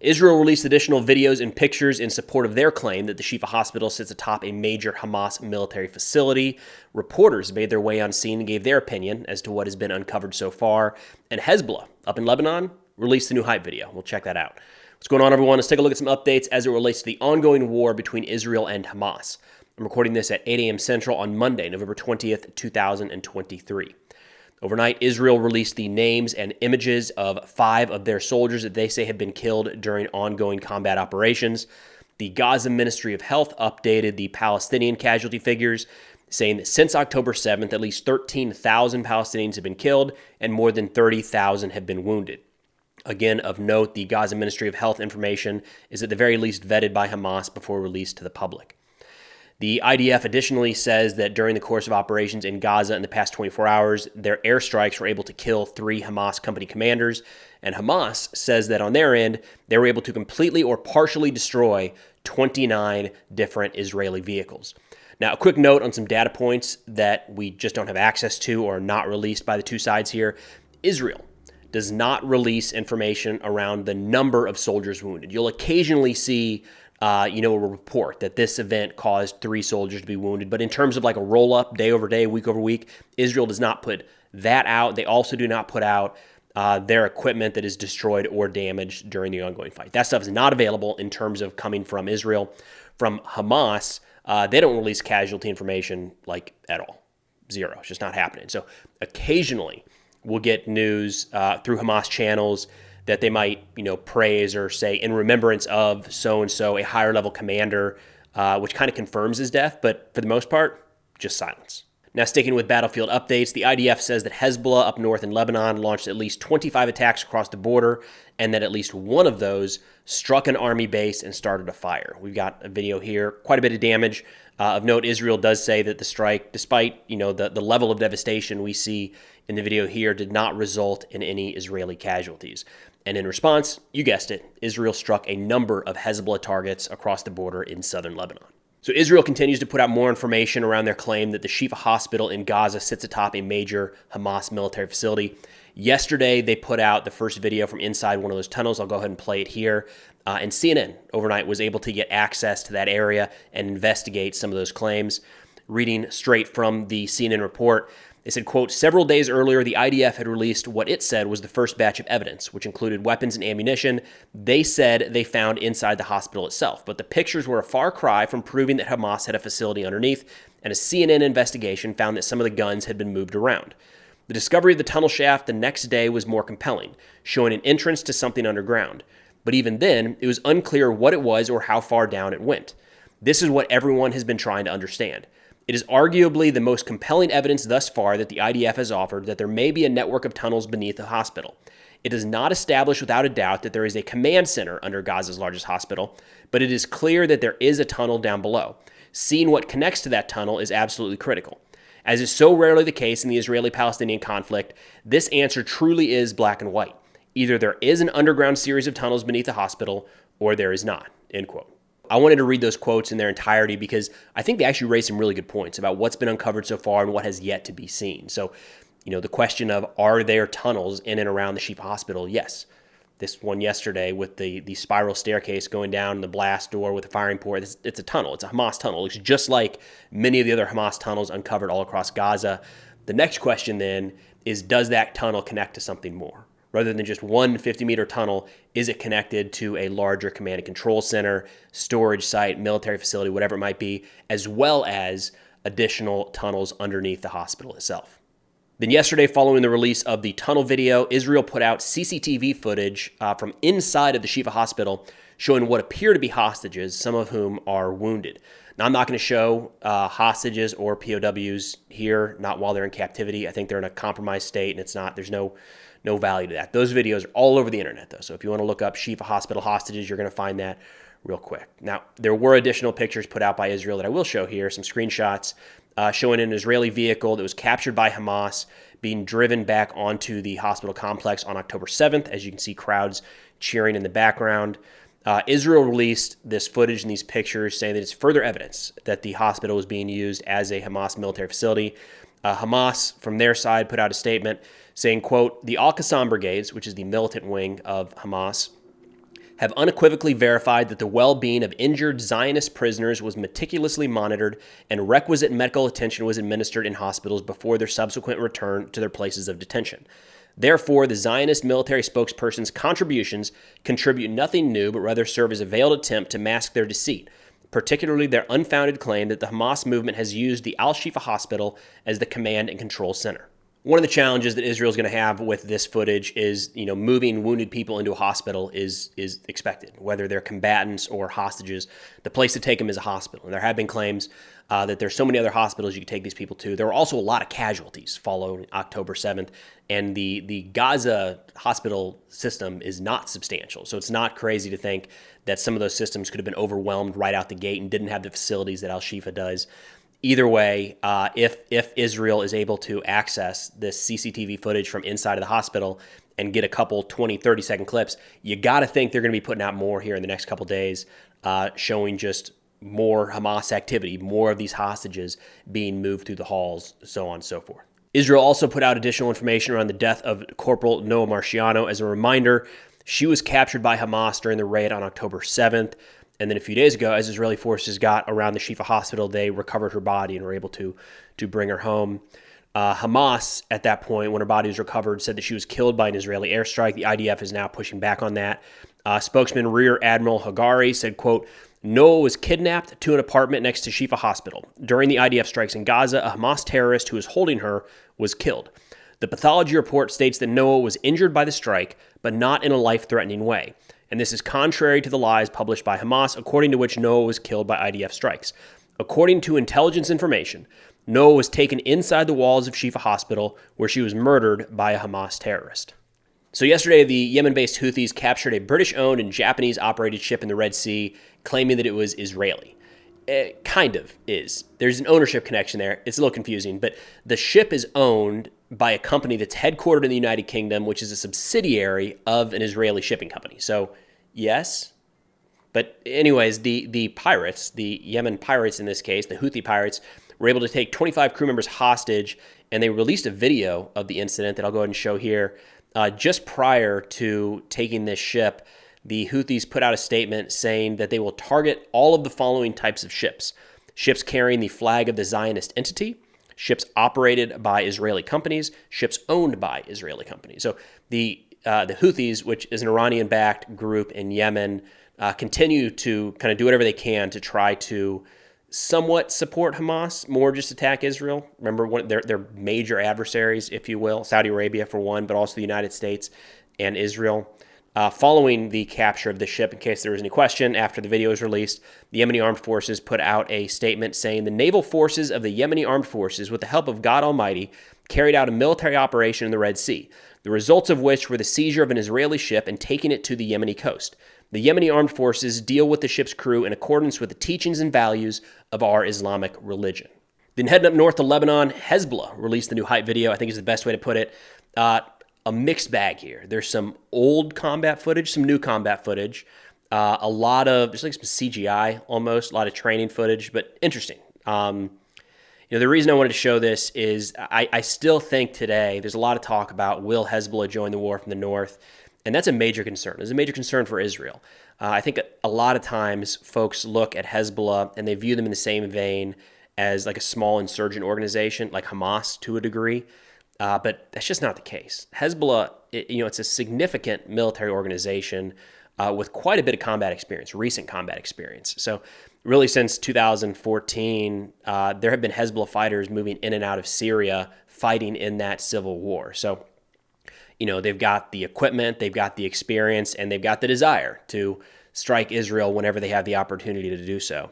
Israel released additional videos and pictures in support of their claim that the Shifa hospital sits atop a major Hamas military facility. Reporters made their way on scene and gave their opinion as to what has been uncovered so far. And Hezbollah, up in Lebanon, released a new hype video. We'll check that out. What's going on, everyone? Let's take a look at some updates as it relates to the ongoing war between Israel and Hamas. I'm recording this at 8 a.m. Central on Monday, November 20th, 2023. Overnight, Israel released the names and images of 5 of their soldiers that they say have been killed during ongoing combat operations. The Gaza Ministry of Health updated the Palestinian casualty figures, saying that since October 7th, at least 13,000 Palestinians have been killed and more than 30,000 have been wounded. Again, of note, the Gaza Ministry of Health information is at the very least vetted by Hamas before released to the public. The IDF additionally says that during the course of operations in Gaza in the past 24 hours, their airstrikes were able to kill 3 Hamas company commanders, and Hamas says that on their end, they were able to completely or partially destroy 29 different Israeli vehicles. Now, a quick note on some data points that we just don't have access to or are not released by the two sides here. Israel does not release information around the number of soldiers wounded. You'll occasionally see a report that this event caused 3 soldiers to be wounded. But in terms of like a roll-up, day over day, week over week, Israel does not put that out. They also do not put out their equipment that is destroyed or damaged during the ongoing fight. That stuff is not available in terms of coming from Israel. From Hamas, they don't release casualty information like at all. Zero. It's just not happening. So occasionally we'll get news through Hamas channels that they might, praise or say in remembrance of so-and-so, a higher level commander, which kind of confirms his death. But for the most part, just silence. Now, sticking with battlefield updates, the IDF says that Hezbollah up north in Lebanon launched at least 25 attacks across the border and that at least one of those struck an army base and started a fire. We've got a video here, quite a bit of damage. Of note, Israel does say that the strike, despite the level of devastation we see in the video here, did not result in any Israeli casualties. And in response, you guessed it, Israel struck a number of Hezbollah targets across the border in southern Lebanon. So Israel continues to put out more information around their claim that the Shifa hospital in Gaza sits atop a major Hamas military facility. Yesterday, they put out the first video from inside one of those tunnels. I'll go ahead and play it here. And CNN overnight was able to get access to that area and investigate some of those claims. Reading straight from the CNN report, they said, quote, several days earlier, the IDF had released what it said was the first batch of evidence, which included weapons and ammunition they said they found inside the hospital itself. But the pictures were a far cry from proving that Hamas had a facility underneath, and a CNN investigation found that some of the guns had been moved around. The discovery of the tunnel shaft the next day was more compelling, showing an entrance to something underground. But even then, it was unclear what it was or how far down it went. This is what everyone has been trying to understand. It is arguably the most compelling evidence thus far that the IDF has offered that there may be a network of tunnels beneath the hospital. It is not established without a doubt that there is a command center under Gaza's largest hospital, but it is clear that there is a tunnel down below. Seeing what connects to that tunnel is absolutely critical. As is so rarely the case in the Israeli-Palestinian conflict, this answer truly is black and white. Either there is an underground series of tunnels beneath the hospital, or there is not, end quote. I wanted to read those quotes in their entirety because I think they actually raise some really good points about what's been uncovered so far and what has yet to be seen. So, the question of are there tunnels in and around the Shifa hospital? Yes. This one yesterday with the spiral staircase going down, the blast door with the firing port, it's a tunnel. It's a Hamas tunnel. It looks just like many of the other Hamas tunnels uncovered all across Gaza. The next question then is, does that tunnel connect to something more? Rather than just one 50-meter tunnel, is it connected to a larger command and control center, storage site, military facility, whatever it might be, as well as additional tunnels underneath the hospital itself? Then yesterday, following the release of the tunnel video, Israel put out CCTV footage from inside of the Shifa hospital showing what appear to be hostages, some of whom are wounded. Now, I'm not going to show hostages or POWs here, not while they're in captivity. I think they're in a compromised state, and there's no value to that. Those videos are all over the internet, though. So if you want to look up Shifa hospital hostages, you're going to find that real quick. Now, there were additional pictures put out by Israel that I will show here, some screenshots showing an Israeli vehicle that was captured by Hamas being driven back onto the hospital complex on October 7th. As you can see, crowds cheering in the background. Israel released this footage and these pictures saying that it's further evidence that the hospital was being used as a Hamas military facility. Hamas, from their side, put out a statement saying, quote, the Al-Qassam brigades, which is the militant wing of Hamas, have unequivocally verified that the well-being of injured Zionist prisoners was meticulously monitored and requisite medical attention was administered in hospitals before their subsequent return to their places of detention. Therefore, the Zionist military spokesperson's contributions contribute nothing new, but rather serve as a veiled attempt to mask their deceit, particularly their unfounded claim that the Hamas movement has used the Al-Shifa hospital as the command and control center. One of the challenges that Israel is going to have with this footage is, moving wounded people into a hospital is expected, whether they're combatants or hostages. The place to take them is a hospital. And there have been claims that there's so many other hospitals you could take these people to. There were also a lot of casualties following October 7th, and the Gaza hospital system is not substantial. So it's not crazy to think that some of those systems could have been overwhelmed right out the gate and didn't have the facilities that Al-Shifa does. Either way, if Israel is able to access this CCTV footage from inside of the hospital and get a couple 20, 30-second clips, you got to think they're going to be putting out more here in the next couple days, showing just more Hamas activity, more of these hostages being moved through the halls, so on and so forth. Israel also put out additional information around the death of Corporal Noah Marciano. As a reminder, she was captured by Hamas during the raid on October 7th. And then a few days ago, as Israeli forces got around the Shifa hospital, they recovered her body and were able to bring her home. Hamas, at that point, when her body was recovered, said that she was killed by an Israeli airstrike. The IDF is now pushing back on that. Spokesman Rear Admiral Hagari said, quote, Noah was kidnapped to an apartment next to Shifa hospital. During the IDF strikes in Gaza, a Hamas terrorist who was holding her was killed. The pathology report states that Noah was injured by the strike, but not in a life-threatening way. And this is contrary to the lies published by Hamas, according to which Noah was killed by IDF strikes. According to intelligence information, Noah was taken inside the walls of Shifa Hospital, where she was murdered by a Hamas terrorist. So yesterday, the Yemen-based Houthis captured a British-owned and Japanese-operated ship in the Red Sea, claiming that it was Israeli. It kind of is. There's an ownership connection there. It's a little confusing, but the ship is owned by a company that's headquartered in the United Kingdom, which is a subsidiary of an Israeli shipping company. So, yes. But anyways, the pirates, the Yemen pirates in this case, the Houthi pirates, were able to take 25 crew members hostage, and they released a video of the incident that I'll go ahead and show here. Just prior to taking this ship, the Houthis put out a statement saying that they will target all of the following types of ships. Ships carrying the flag of the Zionist entity, ships operated by Israeli companies, ships owned by Israeli companies. So the Houthis, which is an Iranian-backed group in Yemen, continue to kind of do whatever they can to try to somewhat support Hamas, more just attack Israel. Remember, one their major adversaries, if you will, Saudi Arabia for one, but also the United States and Israel. Following the capture of the ship, in case there was any question, after the video was released, the Yemeni Armed Forces put out a statement saying the naval forces of the Yemeni Armed Forces, with the help of God Almighty, carried out a military operation in the Red Sea, the results of which were the seizure of an Israeli ship and taking it to the Yemeni coast. The Yemeni Armed Forces deal with the ship's crew in accordance with the teachings and values of our Islamic religion. Then heading up north to Lebanon, Hezbollah released the new hype video, I think is the best way to put it. A mixed bag here. There's some old combat footage, some new combat footage, a lot of, there's like some CGI almost, a lot of training footage, but interesting. The reason I wanted to show this is I still think today there's a lot of talk about will Hezbollah join the war from the north, and that's a major concern. It's a major concern for Israel. I think a lot of times folks look at Hezbollah and they view them in the same vein as like a small insurgent organization, like Hamas to a degree. But that's just not the case. Hezbollah, it's a significant military organization with quite a bit of combat experience, recent combat experience. So really since 2014, there have been Hezbollah fighters moving in and out of Syria fighting in that civil war. So, they've got the equipment, they've got the experience, and they've got the desire to strike Israel whenever they have the opportunity to do so.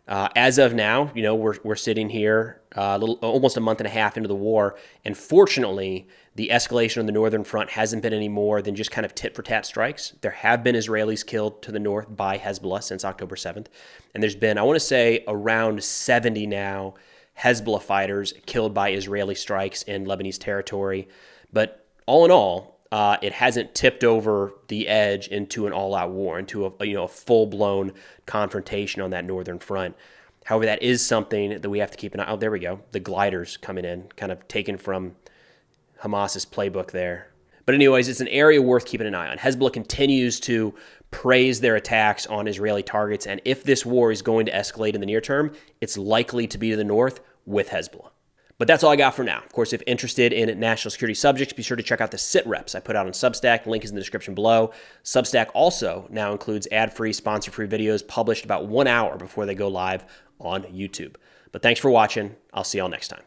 As of now, we're sitting here almost a month and a half into the war, and fortunately, the escalation on the northern front hasn't been any more than just kind of tit-for-tat strikes. There have been Israelis killed to the north by Hezbollah since October 7th, and there's been, I want to say, around 70 now Hezbollah fighters killed by Israeli strikes in Lebanese territory. But all in all, it hasn't tipped over the edge into an all-out war, into a full-blown confrontation on that northern front. However, that is something that we have to keep an eye on. Oh, there we go. The gliders coming in, kind of taken from Hamas's playbook there. But anyways, it's an area worth keeping an eye on. Hezbollah continues to praise their attacks on Israeli targets, and if this war is going to escalate in the near term, it's likely to be to the north with Hezbollah. But that's all I got for now. Of course, if interested in national security subjects, be sure to check out the sit reps I put out on Substack. Link is in the description below. Substack also now includes ad-free, sponsor-free videos published about 1 hour before they go live on YouTube. But thanks for watching. I'll see y'all next time.